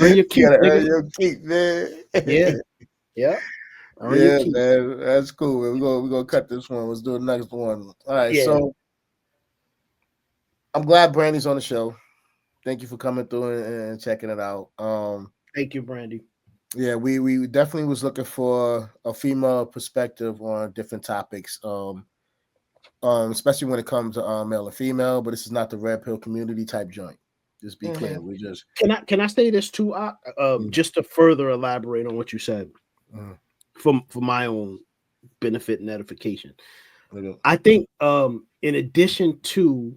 Earn your keep, gotta nigga. earn your keep, man. Yeah. Yeah. Earn your Yeah, keep. man. That's cool. We're gonna cut this one. Let's do the next one. All right, Yeah. so I'm glad Brandy's on the show. Thank you for coming through and checking it out. Thank you, Brandy. Yeah, we definitely was looking for a female perspective on different topics. Especially when it comes to male and female, but this is not the red pill community type joint. Just be clear. We just Can I say this too? Just to further elaborate on what you said, for my own benefit and edification. I think in addition to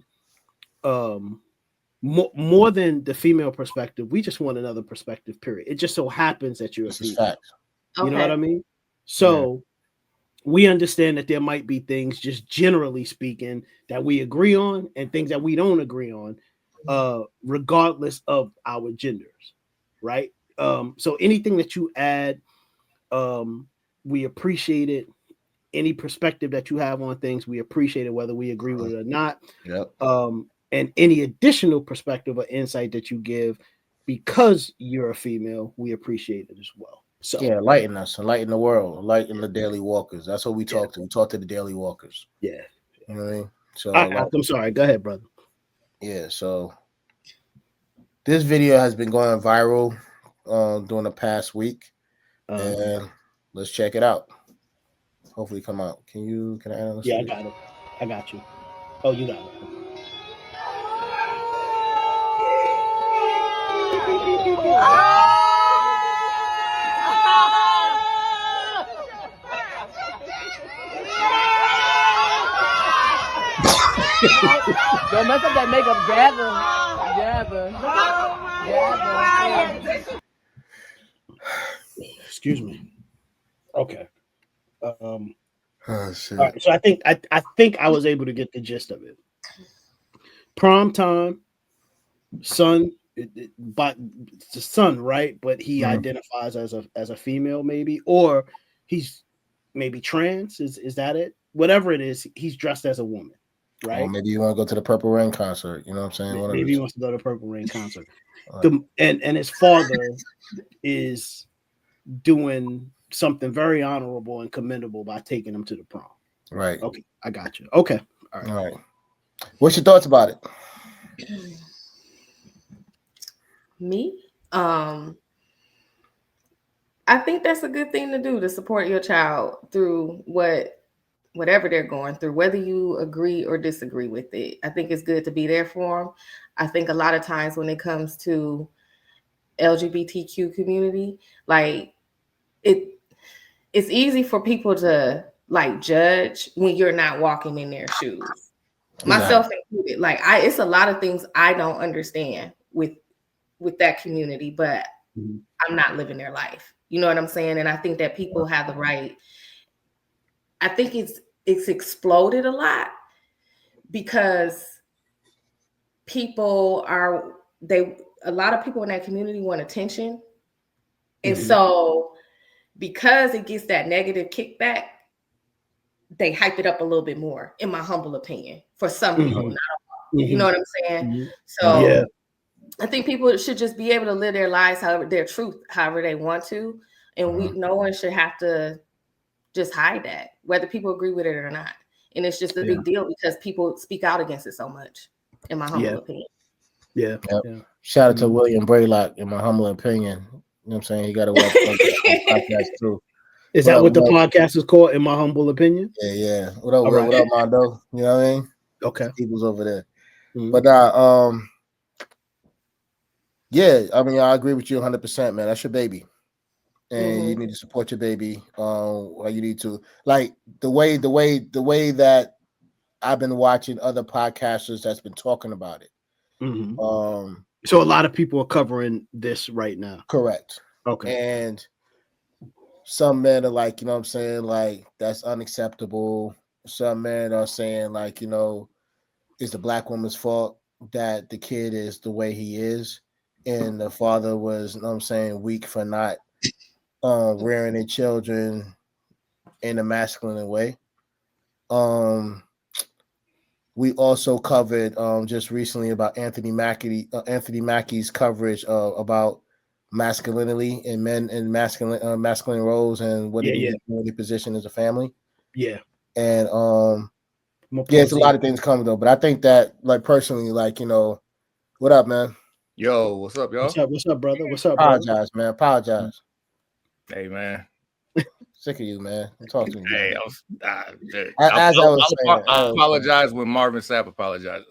more than the female perspective, we just want another perspective, period. It just so happens that you're this a is female. facts. You know what I mean? So we understand that there might be things, just generally speaking, that we agree on and things that we don't agree on, regardless of our genders, right? So anything that you add, we appreciate it. Any perspective that you have on things, we appreciate it, whether we agree with it or not. Yep. And any additional perspective or insight that you give because you're a female, we appreciate it as well. So yeah, enlighten us, enlighten the world, enlighten the daily walkers. That's what we talk to. We talk to the daily walkers. Yeah. You know what I mean? So I'm sorry. Go ahead, brother. Yeah, so this video has been going viral during the past week. And let's check it out. Hopefully come out. Can I add on Yeah, I got it. I got you. Oh, you got it. Don't mess up that makeup, gather. Excuse me. Okay. Oh, shit. All right. So I think I was able to get the gist of it. Prom time, son, but it's the son, right? But he identifies as a female, maybe, or he's maybe trans. Is that it? Whatever it is, he's dressed as a woman, right? Or maybe you want to go to the Purple Rain concert. You know what I'm saying? Maybe he wants to go to the Purple Rain concert. And his father is doing something very honorable and commendable by taking him to the prom. Right. Okay, I got you. Okay. All right. What's your thoughts about it? Me? I think that's a good thing to do, to support your child through whatever they're going through, whether you agree or disagree with it. I think it's good to be there for them. I think a lot of times when it comes to LGBTQ community, like it's easy for people to like judge when you're not walking in their shoes. Myself included. Like it's a lot of things I don't understand with that community, but I'm not living their life. You know what I'm saying? And I think that people have the right. I think it's exploded a lot because a lot of people in that community want attention. And so because it gets that negative kickback, they hype it up a little bit more, in my humble opinion, for some people, not all. You know what I'm saying? So I think people should just be able to live their lives, their truth, however they want to. And no one should have to just hide that, whether people agree with it or not. And it's just a big deal because people speak out against it so much, in my humble opinion. Yeah. Yep. Shout out to William Braylock, in my humble opinion. You know what I'm saying? He got a well podcast too. Is that what the podcast is called, in my humble opinion? Yeah. What up, Will? What up, Mondo? You know what I mean? Okay. People's over there. But yeah, I mean, I agree with you 100%, man. That's your baby. And you need to support your baby. You need to, like, the way that I've been watching other podcasters that's been talking about it. So a lot of people are covering this right now. Correct. Okay. And some men are like, you know what I'm saying, like, that's unacceptable. Some men are saying, like, you know, it's the black woman's fault that the kid is the way he is. And the father was, you know what I'm saying, weak for not rearing their children in a masculine way. We also covered just recently about Anthony Mackie's coverage about masculinity and men and masculine roles and what Yeah, they need yeah, to do in their position as a family. yeah. And I'm gonna yeah, it's pause a there. lot of things coming though. But I think that like personally, like, what up, man? Yo, what's up, y'all? What's up, brother? What's up, brother? Apologize, man. Apologize. Hey, man. Sick of you, man. Don't talk to me, Hey, brother. I'll, As I was saying, I'll apologize when Marvin Sapp apologizes.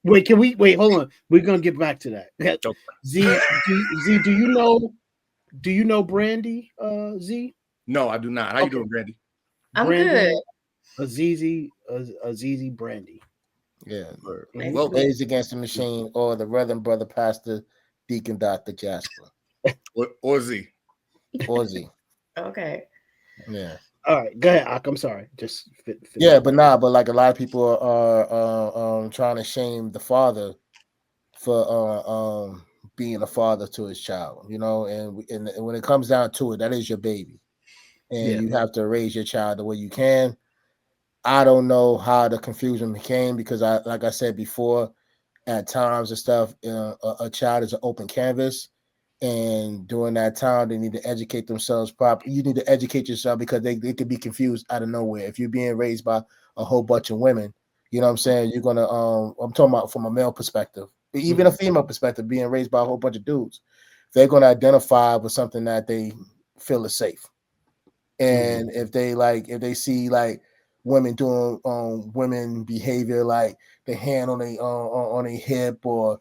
Wait, can we wait? Hold on. We're gonna get back to that. Z, do you know Brandy? Z. No, I do not. How you doing, Brandy? I'm good. Azizi Brandy. yeah. Well, Ladies Against the Machine or the Reverend Brother Pastor Deacon Dr. Jasper. or Z. Or Z. Okay. Yeah. All right, go ahead, Ak. I'm sorry. Just yeah, but like a lot of people are trying to shame the father for being a father to his child, and when it comes down to it, that is your baby, and you have to raise your child the way you can. I don't know how the confusion became because like I said before, at times and stuff, a child is an open canvas. And during that time, they need to educate themselves properly. You need to educate yourself because they could be confused out of nowhere. If you're being raised by a whole bunch of women, you know what I'm saying? You're going to, I'm talking about from a male perspective, even a female perspective, being raised by a whole bunch of dudes. They're going to identify with something that they feel is safe. And if they see like women doing women behavior, like the hand on a hip or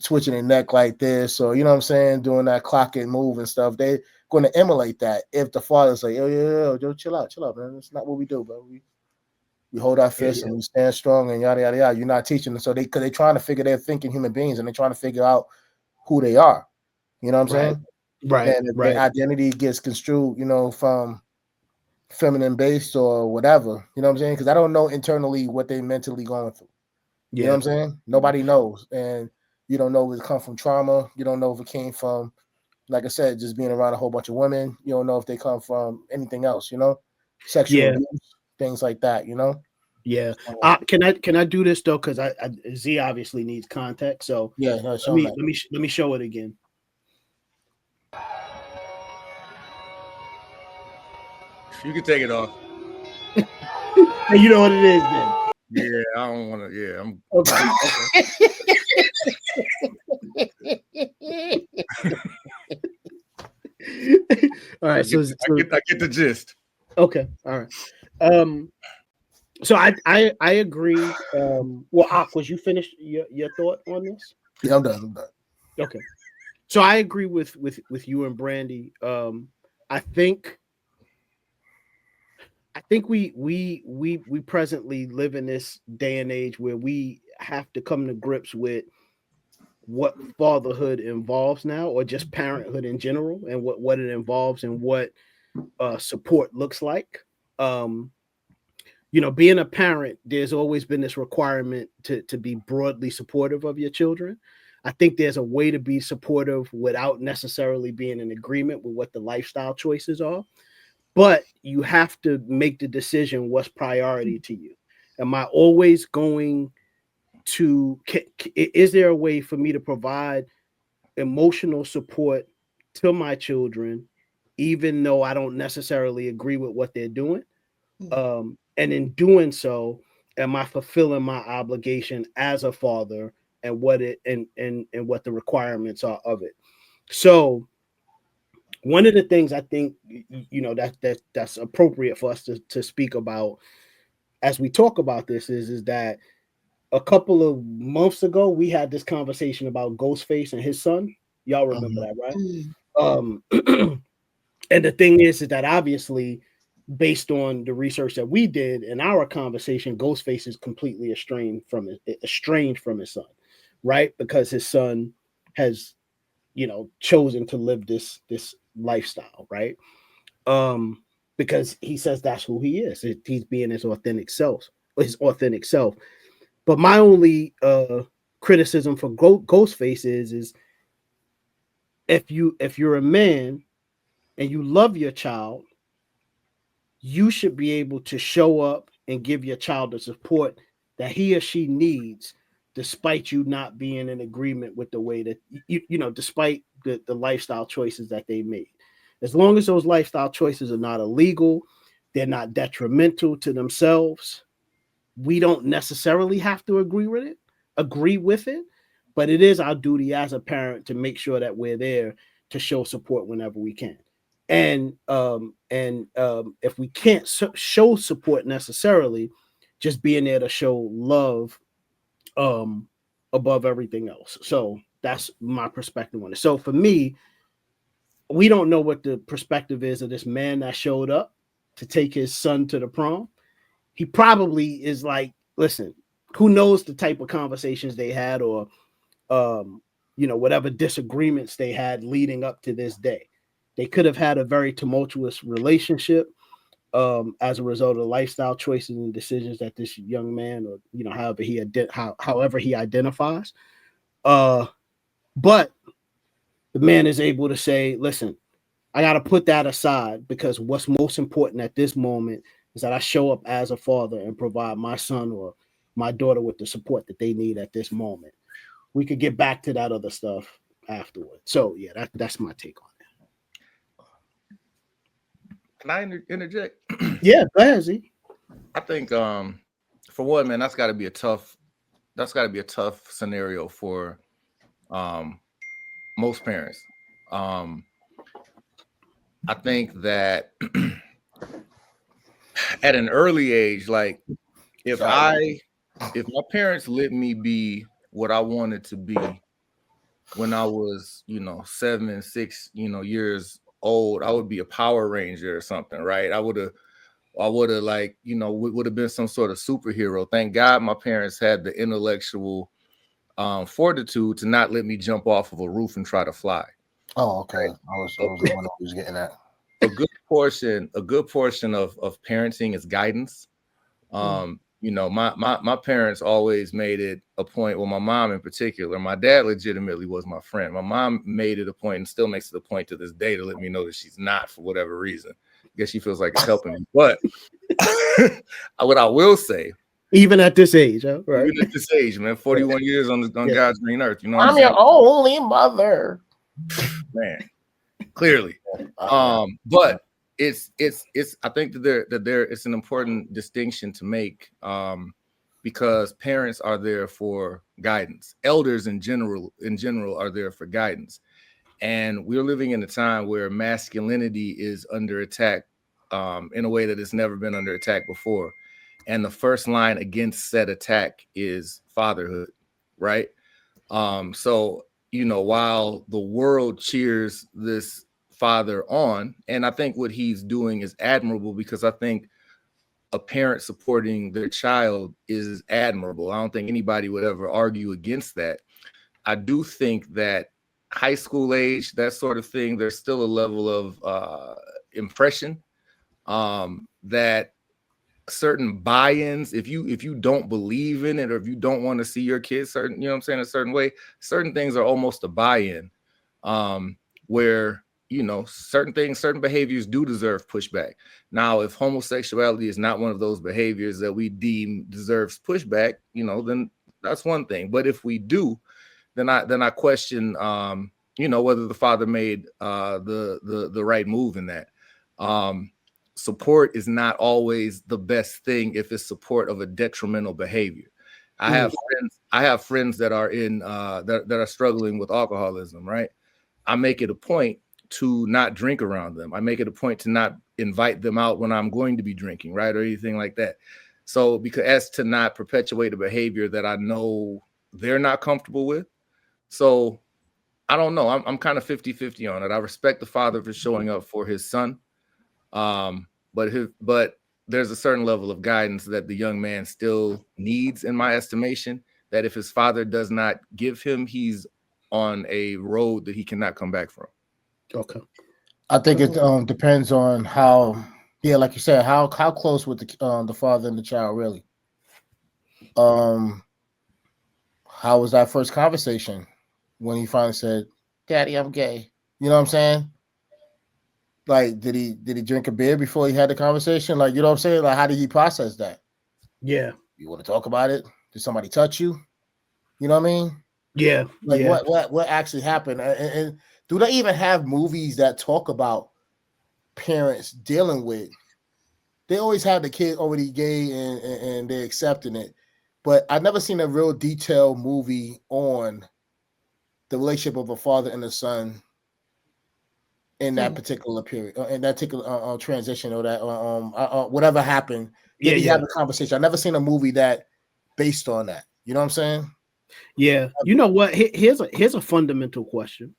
switching their neck like this, or doing that clock and move and stuff, they're going to emulate that. If the father's like, yo, chill out, man, that's not what we do, bro. We hold our fists and we stand strong and yada yada yada. You're not teaching them, so because they're trying to figure, they're thinking human beings and they're trying to figure out who they are. You know what I'm saying? Right. And if their identity gets construed, from feminine based or whatever, you know what I'm saying? Because I don't know internally what they mentally going through. You know what I'm saying? Nobody knows. And you don't know if it come from trauma. You don't know if it came from, like I said, just being around a whole bunch of women. You don't know if they come from anything else, sexual abuse, things like that, Yeah. Can I do this though? Because I Z obviously needs context. So let me show it again. You can take it off. And you know what it is then. Yeah, I don't want to. Yeah, I'm okay. All right, I get the gist. Okay, all right. So I agree. Well, Ak, was you finished your thought on this? Yeah, I'm done. Okay, so I agree with you and Brandy. I think we presently live in this day and age where we have to come to grips with what fatherhood involves now, or just parenthood in general, and what it involves and what support looks like. Being a parent, there's always been this requirement to be broadly supportive of your children. I think there's a way to be supportive without necessarily being in agreement with what the lifestyle choices are. But you have to make the decision what's priority to you. Am I always going to, is there a way for me to provide emotional support to my children, even though I don't necessarily agree with what they're doing? And in doing so, am I fulfilling my obligation as a father and what it and what the requirements are of it? So one of the things I think that's appropriate for us to speak about as we talk about this is that a couple of months ago we had this conversation about Ghostface and his son. Y'all remember that, right? And the thing is that obviously, based on the research that we did in our conversation, Ghostface is completely estranged from his son, right? Because his son has, chosen to live this lifestyle, right? Because he says that's who he is. He's being his authentic self. But my only criticism for Ghostface is if you're a man and you love your child, you should be able to show up and give your child the support that he or she needs, despite you not being in agreement with the way that despite the lifestyle choices that they made. As long as those lifestyle choices are not illegal, they're not detrimental to themselves, we don't necessarily have to agree with it, but it is our duty as a parent to make sure that we're there to show support whenever we can. And if we can't show support necessarily, just being there to show love above everything else. So that's my perspective on it. So for me, we don't know what the perspective is of this man that showed up to take his son to the prom. He probably is like, listen, who knows the type of conversations they had, or whatever disagreements they had leading up to this day. They could have had a very tumultuous relationship as a result of lifestyle choices and decisions that this young man, or however he identifies. But the man is able to say, listen, I got to put that aside, because what's most important at this moment is that I show up as a father and provide my son or my daughter with the support that they need at this moment. We could get back to that other stuff afterward. So yeah, that's my take on it. Can I interject? Yeah, go ahead, Z. I think for one, man, that's got to be a tough scenario for most parents. I think that at an early age, like if my parents let me be what I wanted to be when I was, 7, 6, years old, I would be a Power Ranger or something, right? I would have like, would have been some sort of superhero. Thank God my parents had the intellectual fortitude to not let me jump off of a roof and try to fly. Oh, okay. Right? I was the one who was getting that. A good portion of parenting is guidance. My parents always made it a point. Well, my mom in particular, my dad legitimately was my friend. My mom made it a point and still makes it a point to this day to let me know that she's not, for whatever reason. I guess she feels like it's helping me. But what I will say, even at this age, huh? Right? Even at this age, man, 41 years on God's green earth. You know, I'm your only mother, man. Clearly, but it's I think that there it's an important distinction to make, because parents are there for guidance. Elders in general are there for guidance, and we're living in a time where masculinity is under attack in a way that it's never been under attack before, and the first line against said attack is fatherhood, right? So while the world cheers this father on, and I think what he's doing is admirable, because I think a parent supporting their child is admirable. I don't think anybody would ever argue against that. I do think that high school age, that sort of thing, there's still a level of impression that certain buy-ins, if you don't believe in it, or if you don't want to see your kids certain, a certain way, certain things are almost a buy-in, where certain behaviors do deserve pushback. Now, if homosexuality is not one of those behaviors that we deem deserves pushback, then that's one thing. But if we do, then I question whether the father made the right move in that. Support is not always the best thing if it's support of a detrimental behavior. I have friends that are in that are struggling with alcoholism, right? I make it a point to not drink around them. I make it a point to not invite them out when I'm going to be drinking, right? Or anything like that. So as to not perpetuate a behavior that I know they're not comfortable with. So I don't know. I'm kind of 50-50 on it. I respect the father for showing up for his son. But there's a certain level of guidance that the young man still needs, in my estimation, that if his father does not give him, he's on a road that he cannot come back from. Okay. I think it depends on how, like you said, how close with the father and the child really. How was that first conversation when he finally said, "Daddy, I'm gay"? You know what I'm saying? Like, did he drink a beer before he had the conversation? Like, you know what I'm saying? Like, how did he process that? Yeah. You want to talk about it? Did somebody touch you? You know what I mean? Yeah. Like, what actually happened? And do they even have movies that talk about parents dealing with? They always have the kid already gay and they're accepting it, but I've never seen a real detailed movie on the relationship of a father and a son in that particular period, in that particular transition, or that whatever happened. Did he have a conversation? I've never seen a movie that based on that. You know what I'm saying? Yeah. You know what? Here's a fundamental question,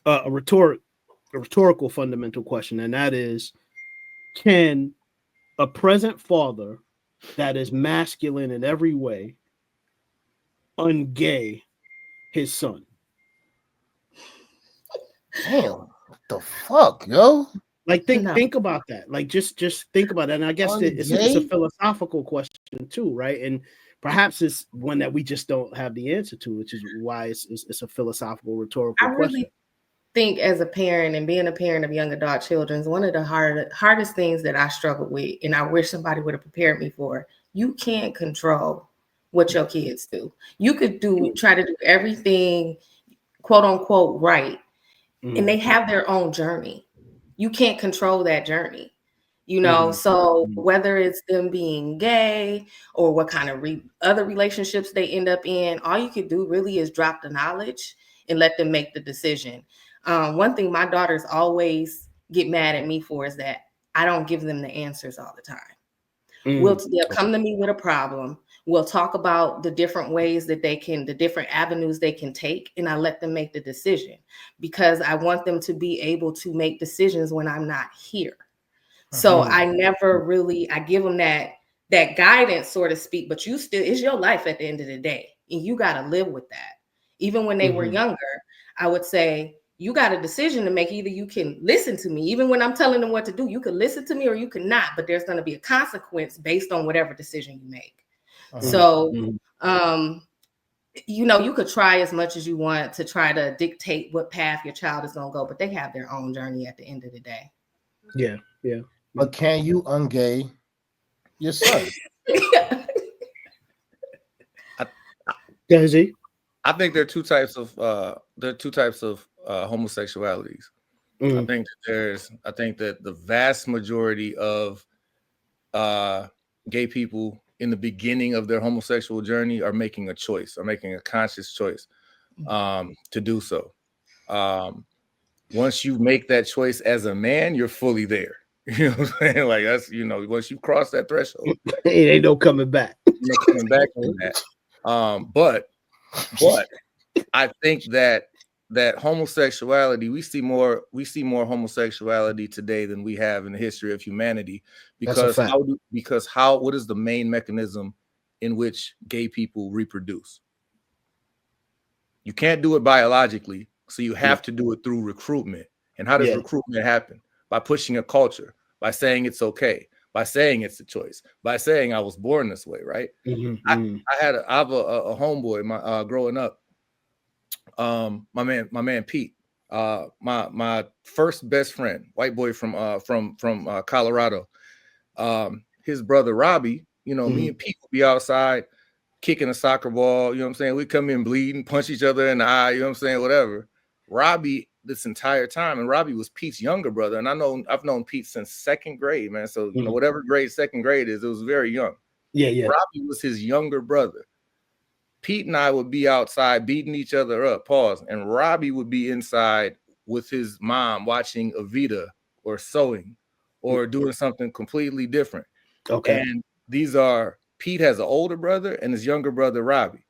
a rhetorical fundamental question, and that is, can a present father that is masculine in every way ungay his son? Damn, what the fuck, yo? Like think about that. Like just think about that. And I guess it's a philosophical question too, right? And perhaps it's one that we just don't have the answer to, which is why it's a philosophical, rhetorical question. Really think as a parent and being a parent of young adult children is one of the hardest things that I struggle with, and I wish somebody would have prepared me for. You can't control what your kids do. You could try to do everything quote unquote right, and they have their own journey. You can't control that journey, you know. So whether it's them being gay or what kind of other relationships they end up in, all you could do really is drop the knowledge and let them make the decision. One thing my daughters always get mad at me for is that I don't give them the answers all the time. They'll come to me with a problem. We'll talk about the different ways that the different avenues they can take, and I let them make the decision because I want them to be able to make decisions when I'm not here. So I never really, I give them that guidance, so to speak, but it's your life at the end of the day, and you got to live with that. Even when they were younger, I would say, you got a decision to make. Either you can listen to me, even when I'm telling them what to do, you can listen to me or you cannot, but there's going to be a consequence based on whatever decision you make. So, you know, you could try as much as you want to try to dictate what path your child is going to go, but they have their own journey at the end of the day. Yeah. But can you ungay your son? I think there are two types of homosexualities. I think that the vast majority of gay people in the beginning of their homosexual journey are making a choice, are making a conscious choice to do so. Once you make that choice as a man, you're fully there. You know what I'm saying? Like, that's, you know, once you cross that threshold, it ain't no coming back. No coming back from that. But I think that homosexuality, we see more homosexuality today than we have in the history of humanity, because what is the main mechanism in which gay people reproduce? You can't do it biologically, so you have to do it through recruitment. And how does recruitment happen? By pushing a culture, by saying it's okay, by saying it's a choice, by saying I was born this way, right? I have a homeboy growing up. My man Pete, my first best friend, white boy from Colorado. His brother Robbie, you know, me and Pete would be outside kicking a soccer ball, you know what I'm saying? We come in bleeding, punch each other in the eye, you know what I'm saying? Whatever. Robbie, this entire time, and Robbie was Pete's younger brother, and I've known Pete since second grade, man. So you know, whatever grade second grade is, it was very young. Yeah. Robbie was his younger brother. Pete and I would be outside beating each other up, and Robbie would be inside with his mom watching Evita or sewing or doing something completely different. Okay. And Pete has an older brother and his younger brother, Robbie.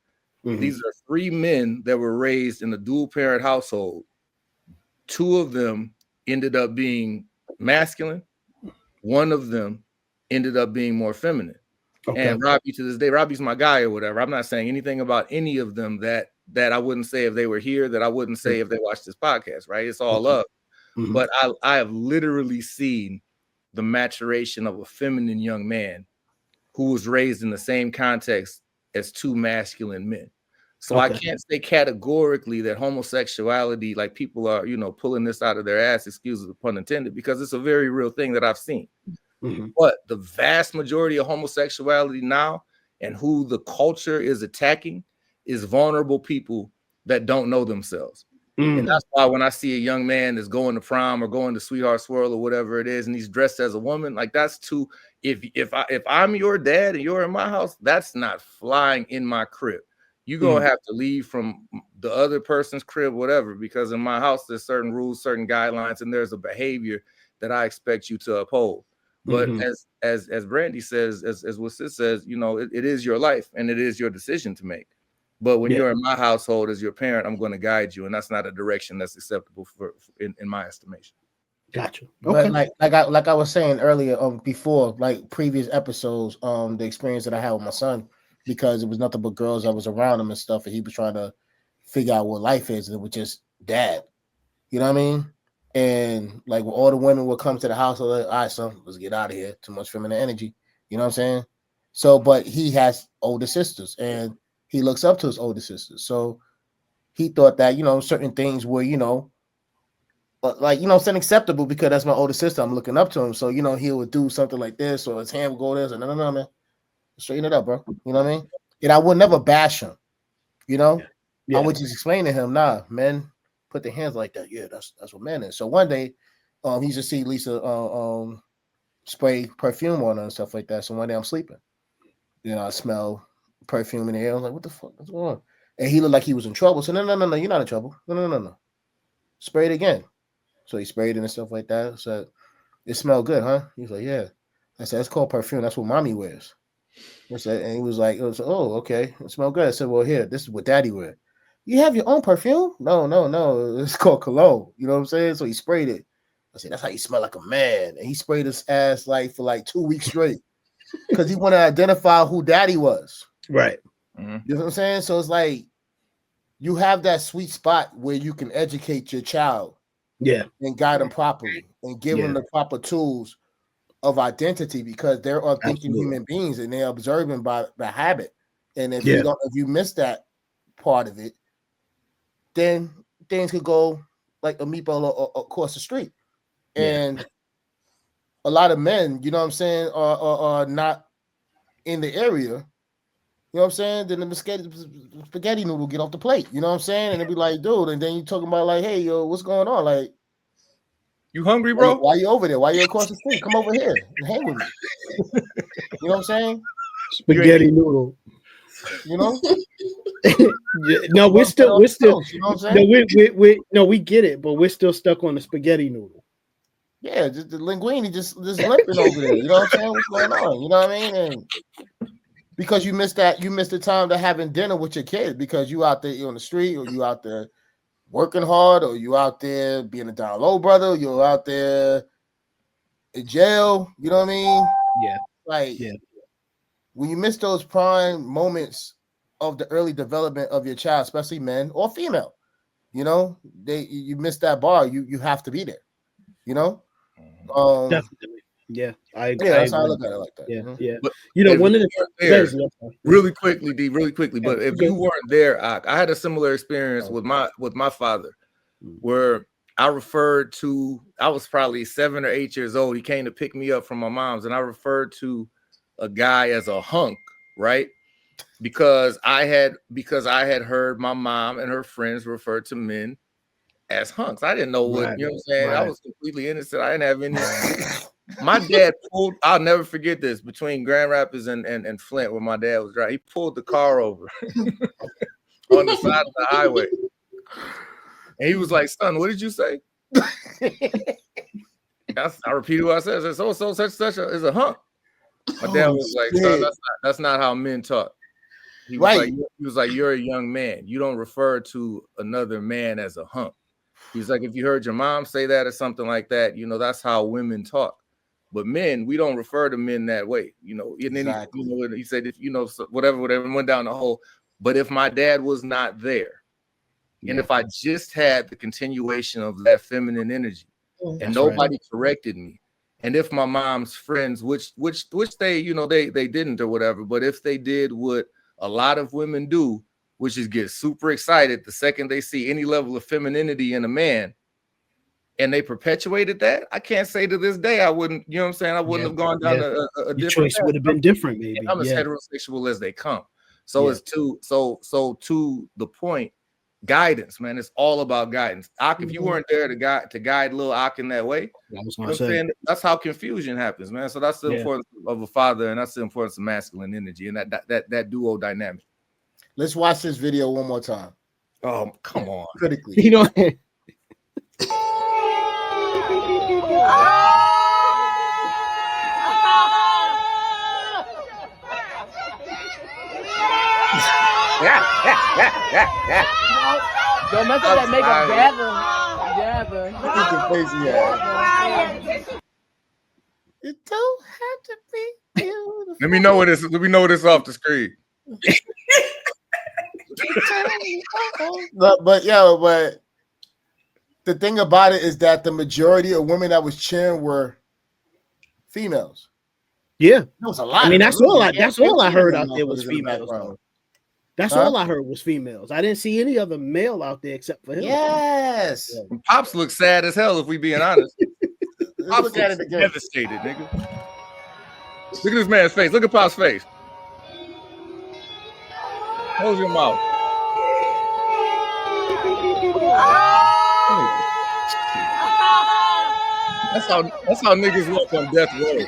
These are three men that were raised in a dual parent household. Two of them ended up being masculine. One of them ended up being more feminine. Okay. And Robbie, to this day, Robbie's my guy or whatever. I'm not saying anything about any of them that I wouldn't say if they were here, that I wouldn't say if they watched this podcast, right? It's all love. But I have literally seen the maturation of a feminine young man who was raised in the same context as two masculine men. So I can't say categorically that homosexuality, like people are, you know, pulling this out of their ass, excuse the pun intended, because it's a very real thing that I've seen. But the vast majority of homosexuality now, and who the culture is attacking, is vulnerable people that don't know themselves. And that's why when I see a young man that's going to prom or going to Sweetheart Swirl or whatever it is, and he's dressed as a woman, like that's too. If I'm your dad and you're in my house, that's not flying in my crib. You're gonna have to leave from the other person's crib, whatever, because in my house there's certain rules, certain guidelines, and there's a behavior that I expect you to uphold. But as Brandy says, as what Sis says, you know, it is your life and it is your decision to make. But when you're in my household as your parent, I'm going to guide you, and that's not a direction that's acceptable for in my estimation. Gotcha. But like I was saying earlier, before, like previous episodes, the experience that I had with my son, because it was nothing but girls that was around him and stuff, and he was trying to figure out what life is, and it was just dad. You know what I mean? And like when all the women would come to the house, like, all right, son, let's get out of here. Too much feminine energy. You know what I'm saying? So, but he has older sisters, and he looks up to his older sisters. So he thought that, you know, certain things were, you know, like, you know, it's unacceptable because that's my older sister. I'm looking up to him. So, you know, he would do something like this, or his hand would go this, and no, man. Straighten it up, bro. You know what I mean? And I would never bash him. You know? I would just explain to him, nah, men put their hands like that. Yeah, that's what men is. So one day, he just see Lisa spray perfume on her and stuff like that. So one day I'm sleeping. You know, I smell perfume in the air. I was like, what the fuck? What's going on? And he looked like he was in trouble. So no, you're not in trouble. No. Spray it again. So he sprayed it and stuff like that. So it smelled good, huh? He was like, yeah. I said, it's called perfume. That's what mommy wears. I said, and he was like, oh, okay. It smelled good. I said, well, here, this is what daddy wear. You have your own perfume? No. It's called cologne. You know what I'm saying? So he sprayed it. I said, that's how you smell like a man. And he sprayed his ass like for like 2 weeks straight because he wanted to identify who daddy was. Right. You know what I'm saying? So it's like you have that sweet spot where you can educate your child, and guide them properly and give them the proper tools of identity, because they're thinking human beings and they're observing by habit. And if you miss that part of it, then things could go like a meatball across the street. And a lot of men, you know what I'm saying, are not in the area. You know what I'm saying? Then the spaghetti noodle get off the plate. You know what I'm saying? And it'd be like, dude, and then you talking about like, hey, yo, what's going on? Like, you hungry, bro? Why you over there? Why you across the street? Come over here and hang with me. You know what I'm saying? Spaghetti noodle. You know? No, we're still. You know what I'm saying? We get it, but we're still stuck on the spaghetti noodle. Yeah, just the linguine just limping over there. You know what I'm saying? What's going on? You know what I mean? And because you missed the time to having dinner with your kids because you out there, you on the street, or you out there working hard, or you out there being a down low brother, you're out there in jail. You know what I mean? When you miss those prime moments of the early development of your child, especially men or female, you know, you miss that bar. You have to be there. You know? Definitely. Yeah, that's how I look at it like that. Yeah. But, you know, one of the really quickly. But if you weren't there, I had a similar experience with my father, where I was probably 7 or 8 years old. He came to pick me up from my mom's, and I referred to a guy as a hunk, right? Because I had heard my mom and her friends refer to men as hunks. I didn't know what, you know what I'm saying? I was completely innocent. I didn't have any. My dad I'll never forget this, between Grand Rapids and Flint, where my dad was driving. He pulled the car over on the side of the highway. And he was like, son, what did you say? I repeated what I said. I said, so such is a hunk. My dad was like, son, that's not how men talk. He was like, you're a young man. You don't refer to another man as a hunk. He's like, if you heard your mom say that or something like that, you know, that's how women talk. But men, we don't refer to men that way, you know. And then he said, if you know, whatever, went down the hole. But if my dad was not there, and if I just had the continuation of that feminine energy, and nobody corrected me, and if my mom's friends, which they, you know, they didn't or whatever, but if they did what a lot of women do, which is get super excited the second they see any level of femininity in a man, and they perpetuated that, I can't say to this day I wouldn't, you know what I'm saying? I wouldn't have gone down a different choice would have been different, maybe. I'm as heterosexual as they come. So it's to the point guidance, man. It's all about guidance. Ak, if you weren't there to guide little Ak in that way, I was you know gonna what I'm say. saying? That's how confusion happens, man. So that's the importance of a father, and that's the importance of masculine energy and that duo dynamic. Let's watch this video one more time. Oh, come on. Critically. You know, Don't mess up that makeup, Jabba. Look at the face he had. It don't have to be beautiful. Let me know what it's off the screen. but the thing about it is that the majority of women that was cheering were females. Yeah, there was a lot. I mean, that's all I heard of out there was motherfuckers in the females. background. Though. That's all I heard was females. I didn't see any other male out there except for him. Yes. Pops looks sad as hell, if we being honest. Pops Look at it looks again. devastated, nigga. Look at this man's face. Look at Pop's face. Close your mouth. That's how niggas walk on death row.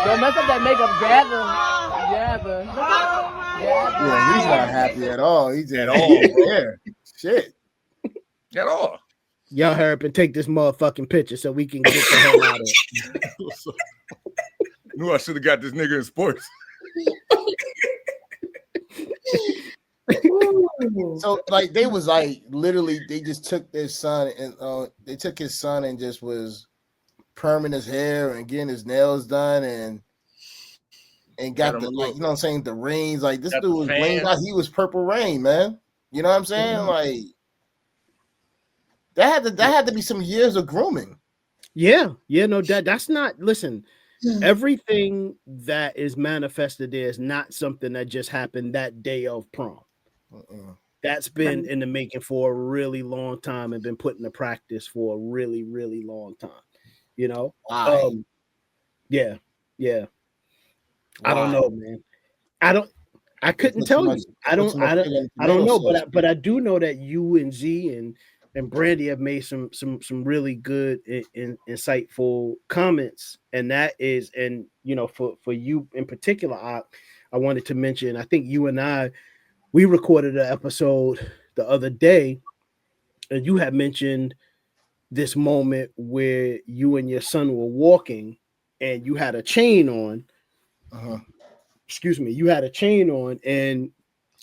Don't mess up that makeup, Jabba. Yeah, he's not happy at all. He's at all. Yeah, shit. At all. Y'all hurry up and take this motherfucking picture so we can get the hell out of it. Knew I should have got this nigga in sports. So like they was like literally they just took their son and they took his son and just was perming his hair and getting his nails done and got the like, you know what I'm saying, the rings. Like this dude was blinged out. He was Purple Rain, man. You know what I'm saying? Mm-hmm. Like that had to be some years of grooming. Yeah, no, that's not. Listen, everything that is manifested there is not something that just happened that day of prom. That's been in the making for a really long time and been put into practice for a really, really long time. You know, yeah. Why? I don't know, man. I couldn't tell you. I don't know, but I do know that you and Z and Brandy have made some really good and insightful comments, and that is, and you know, for you in particular, I wanted to mention. I think you and we recorded an episode the other day, and you had mentioned this moment where you and your son were walking, and you had a chain on. Excuse me, you had a chain on, and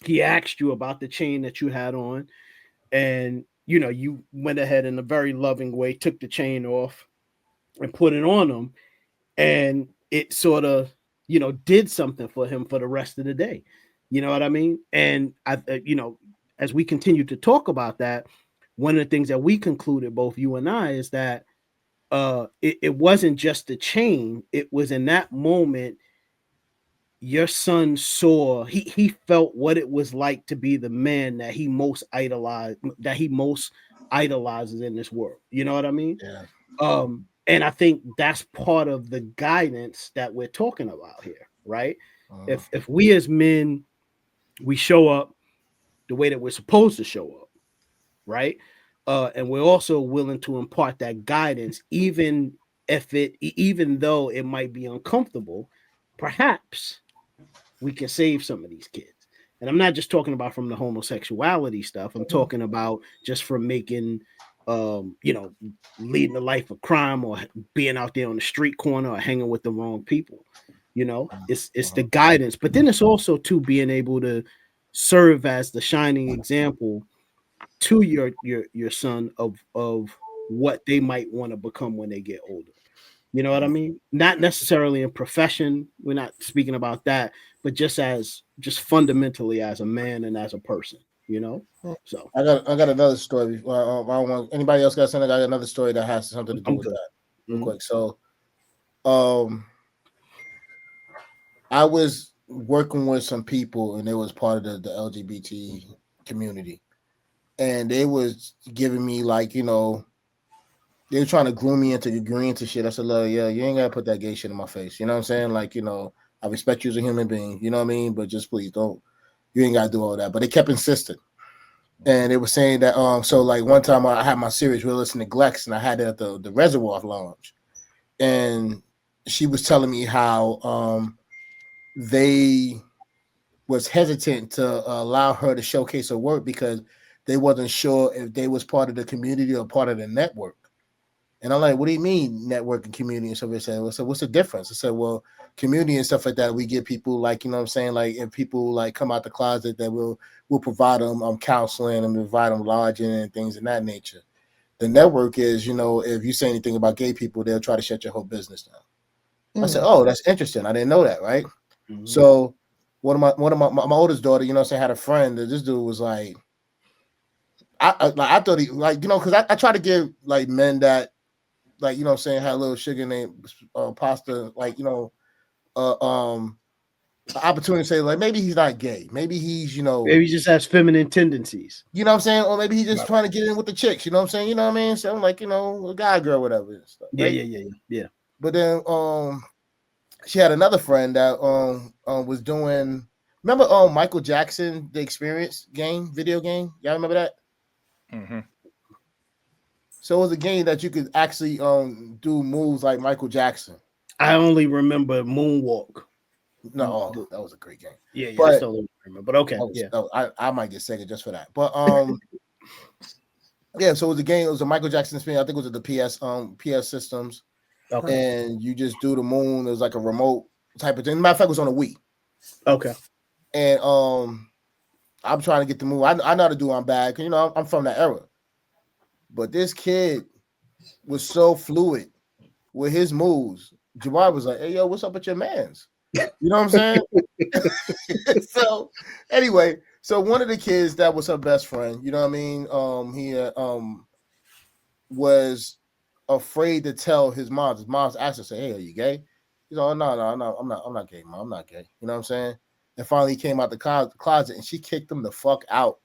he asked you about the chain that you had on, and you know, you went ahead in a very loving way, took the chain off and put it on him, and it sort of, you know, did something for him for the rest of the day. You know what I mean? And I, you know, as we continue to talk about that, one of the things that we concluded, both you and I, is that it wasn't just the chain. It was in that moment your son saw, he felt what it was like to be the man that he most idolizes in this world. You know what I mean? Yeah. And I think that's part of the guidance that we're talking about here, right? If we as men, we show up the way that we're supposed to show up, right? And we're also willing to impart that guidance, even though it might be uncomfortable, perhaps we can save some of these kids. And I'm not just talking about from the homosexuality stuff. I'm talking about just from making, you know, leading a life of crime or being out there on the street corner or hanging with the wrong people. You know, it's the guidance, but then it's also to being able to serve as the shining example to your son of what they might want to become when they get older. You know what I mean? Not necessarily in profession. We're not speaking about that, but just fundamentally as a man and as a person, you know? So I got another story. I don't want anybody else got something. I got another story that has something to do with that real quick. So I was working with some people and it was part of the LGBT community. And they was giving me like, you know, they were trying to groom me into agreeing to shit. I said, look, yeah, you ain't got to put that gay shit in my face. You know what I'm saying? Like, you know, I respect you as a human being. You know what I mean? But just please don't You ain't gotta do all that. But they kept insisting. And they were saying that so like one time I had my series, we were listening to Glex, and I had it at the Reservoir Lounge. And she was telling me how they was hesitant to allow her to showcase her work because they wasn't sure if they was part of the community or part of the network. And I'm like, what do you mean network and community? And so they said, well, so what's the difference? I said, well, community and stuff like that, we get people like, you know what I'm saying? Like if people like come out the closet, that we'll provide them counseling and provide them lodging and things of that nature. The network is, you know, if you say anything about gay people, they'll try to shut your whole business down. I said, oh, that's interesting. I didn't know that, right? Mm-hmm. So one of my oldest daughter, you know, say had a friend that this dude was like, I thought he like, you know, because I try to give like men that like, you know what I'm saying, had a little sugar name pasta, like, you know, opportunity to say like maybe he's not gay, maybe he's, you know, maybe he just has feminine tendencies, you know what I'm saying, or maybe he's just trying to get in with the chicks, you know what I'm saying, you know what I mean? So I'm like, you know, a guy, girl, whatever and stuff. Right? Yeah. But then she had another friend that was doing, remember Michael Jackson, the Experience video game? Y'all remember that? Mm-hmm. So it was a game that you could actually do moves like Michael Jackson. I only remember Moonwalk. No, that was a great game. Yeah, but, I still don't remember. But okay, I might get Sega just for that. But yeah, so it was a game. It was a Michael Jackson experience. I think it was at the PS systems. Okay. And you just do the moon. It was like a remote type of thing. Matter of fact, it was on a Wii. Okay. And I'm trying to get the move. I know how to do on bad because you know I'm from that era. But this kid was so fluid with his moves. Jawad was like, "Hey, yo, what's up with your mans?" You know what I'm saying? So anyway, so one of the kids that was her best friend, you know what I mean? He was afraid to tell his mom. His mom's asked her, say, "Hey, are you gay?" He's like, "Oh, no, I'm not gay, mom. I'm not gay." You know what I'm saying? And finally, he came out the closet, and she kicked him the fuck out.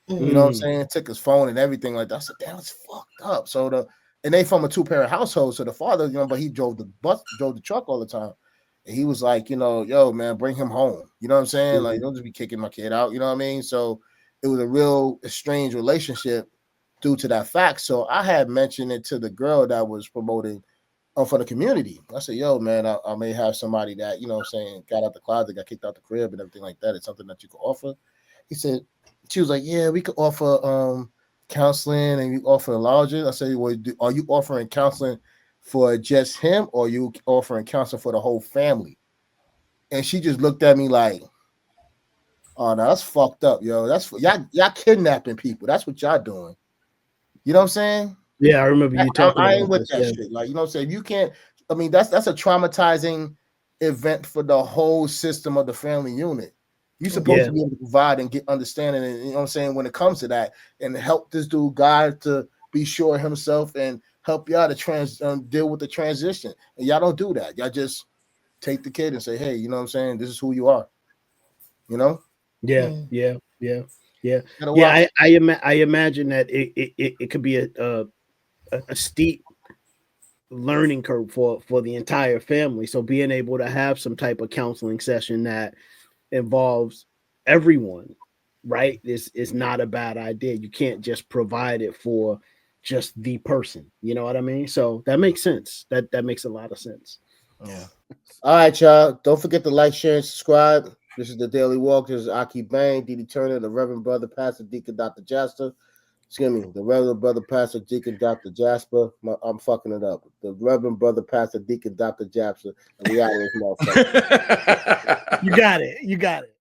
You know what I'm saying? Took his phone and everything like that. I said, "Damn, it's fucked up." So and they from a 2-parent household, so the father, you know, but he drove the truck all the time. And he was like, you know, yo, man, bring him home. You know what I'm saying? Mm-hmm. Like, don't just be kicking my kid out. You know what I mean? So it was a real strange relationship due to that fact. So I had mentioned it to the girl that was promoting for the community. I said, yo, man, I may have somebody that, you know what I'm saying, got out the closet, got kicked out the crib and everything like that. It's something that you could offer. She was like, yeah, we could offer counseling and you offer lodging. I said, well, are you offering counseling for just him or are you offering counseling for the whole family? And she just looked at me like, oh, no, that's fucked up, yo. That's y'all kidnapping people. That's what y'all doing. You know what I'm saying? Yeah, I remember you talking I about ain't with that shit. Like, you know what I'm saying? You can't, I mean, that's a traumatizing event for the whole system of the family unit. You're supposed to be able to provide and get understanding, and you know what I'm saying, when it comes to that, and help this dude God to be sure of himself and help y'all to deal with the transition. And y'all don't do that. Y'all just take the kid and say, hey, you know what I'm saying? This is who you are. You know? Yeah. I imagine that it could be a steep learning curve for the entire family. So being able to have some type of counseling session that involves everyone, right, is not a bad idea. You can't just provide it for just the person, you know what I mean? So that makes sense. That makes a lot of sense. Yeah. All right, y'all, don't forget to like, share, and subscribe. This is the Daily Walk. This is Aki Bang, Didi Turner, the Reverend Brother Pastor Deacon Dr. Jasper. Excuse me, the Reverend Brother Pastor Deacon Dr. Jasper. I'm fucking it up. The Reverend Brother Pastor Deacon Dr. Jasper. And we out of this motherfucker. You got it.